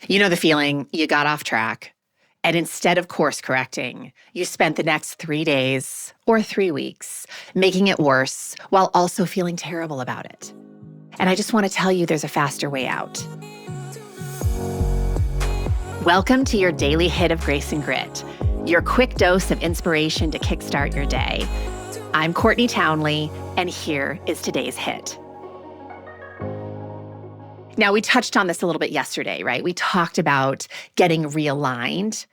You know the feeling, you got off track, and instead of course correcting, you spent the next 3 days or 3 weeks making it worse while also feeling terrible about it. And I just want to tell you there's a faster way out. Welcome to your daily hit of grace and grit, your quick dose of inspiration to kickstart your day. I'm Courtney Townley, and here is today's hit. Now, we touched on this a little bit yesterday, right? We talked about getting realigned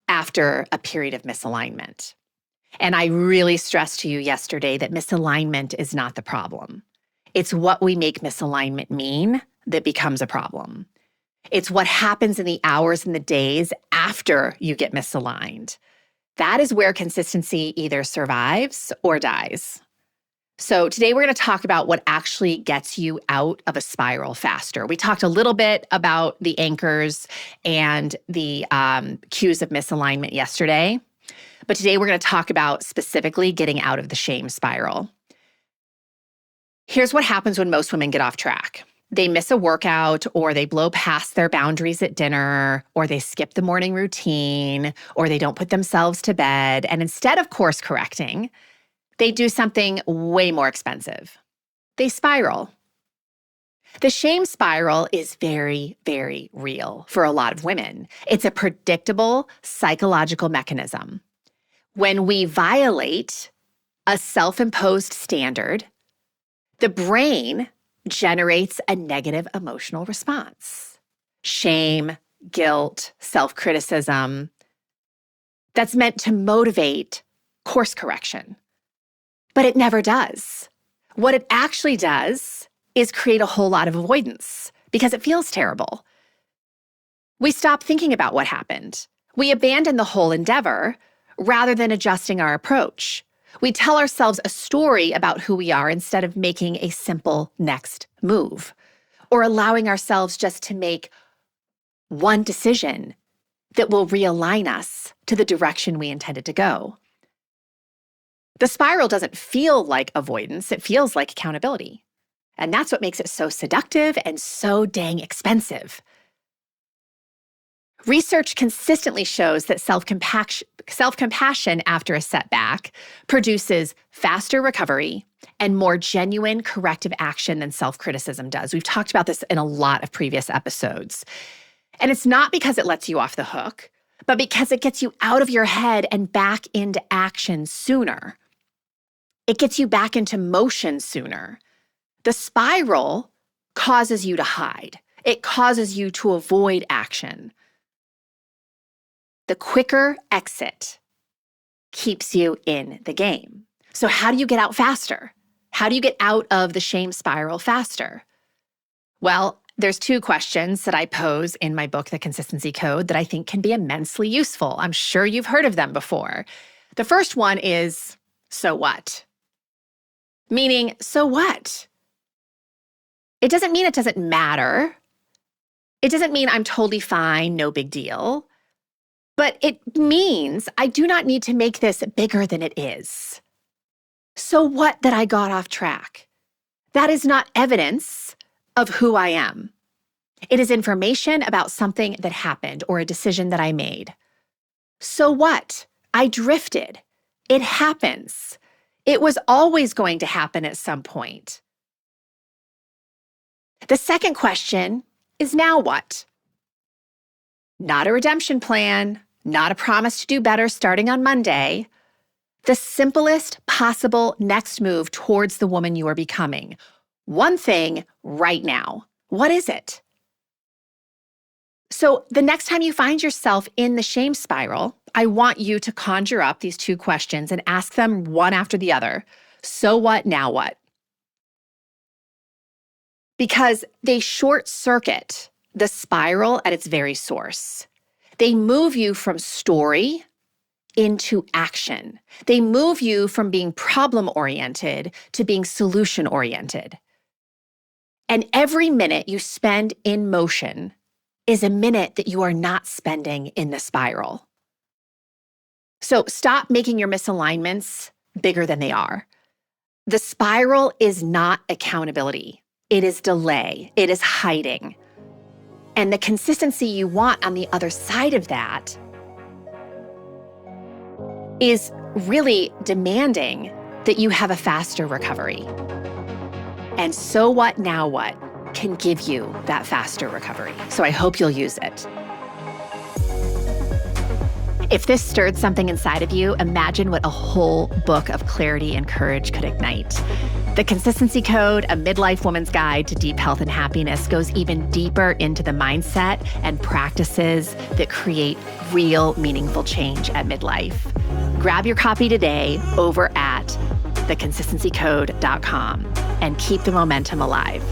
after a period of misalignment. And I really stressed to you yesterday that misalignment is not the problem. It's what we make misalignment mean that becomes a problem. It's what happens in the hours and the days after you get misaligned. That is where consistency either survives or dies. So today we're going to talk about what actually gets you out of a spiral faster. We talked a little bit about the anchors and the cues of misalignment yesterday, but today we're going to talk about specifically getting out of the shame spiral. Here's what happens when most women get off track. They miss a workout, or they blow past their boundaries at dinner, or they skip the morning routine, or they don't put themselves to bed. And instead of course correcting, they do something way more expensive. They spiral. The shame spiral is very, very real for a lot of women. It's a predictable psychological mechanism. When we violate a self-imposed standard, the brain generates a negative emotional response. Shame, guilt, self-criticism. That's meant to motivate course correction. But it never does. What it actually does is create a whole lot of avoidance because it feels terrible. We stop thinking about what happened. We abandon the whole endeavor rather than adjusting our approach. We tell ourselves a story about who we are instead of making a simple next move, or allowing ourselves just to make one decision that will realign us to the direction we intended to go. The spiral doesn't feel like avoidance, it feels like accountability. And that's what makes it so seductive and so dang expensive. Research consistently shows that self-compassion after a setback produces faster recovery and more genuine corrective action than self-criticism does. We've talked about this in a lot of previous episodes. And it's not because it lets you off the hook, but because it gets you out of your head and back into action sooner. It gets you back into motion sooner. The spiral causes you to hide. It causes you to avoid action. The quicker exit keeps you in the game. So how do you get out faster? How do you get out of the shame spiral faster? Well, there's 2 questions that I pose in my book, The Consistency Code, that I think can be immensely useful. I'm sure you've heard of them before. The first one is, so what? Meaning, so what? It doesn't mean it doesn't matter. It doesn't mean I'm totally fine, no big deal. But it means I do not need to make this bigger than it is. So what that I got off track? That is not evidence of who I am. It is information about something that happened or a decision that I made. So what? I drifted. It happens. It was always going to happen at some point. The second question is, now what? Not a redemption plan, not a promise to do better starting on Monday. The simplest possible next move towards the woman you are becoming. One thing right now. What is it? So the next time you find yourself in the shame spiral, I want you to conjure up these 2 questions and ask them one after the other. So what, now what? Because they short circuit the spiral at its very source. They move you from story into action. They move you from being problem-oriented to being solution-oriented. And every minute you spend in motion is a minute that you are not spending in the spiral. So stop making your misalignments bigger than they are. The spiral is not accountability. It is delay. It is hiding. And the consistency you want on the other side of that is really demanding that you have a faster recovery. And So What, Now What can give you that faster recovery. So I hope you'll use it. If this stirred something inside of you, imagine what a whole book of clarity and courage could ignite. The Consistency Code, A Midlife Woman's Guide to Deep Health and Happiness, goes even deeper into the mindset and practices that create real, meaningful change at midlife. Grab your copy today over at theconsistencycode.com and keep the momentum alive.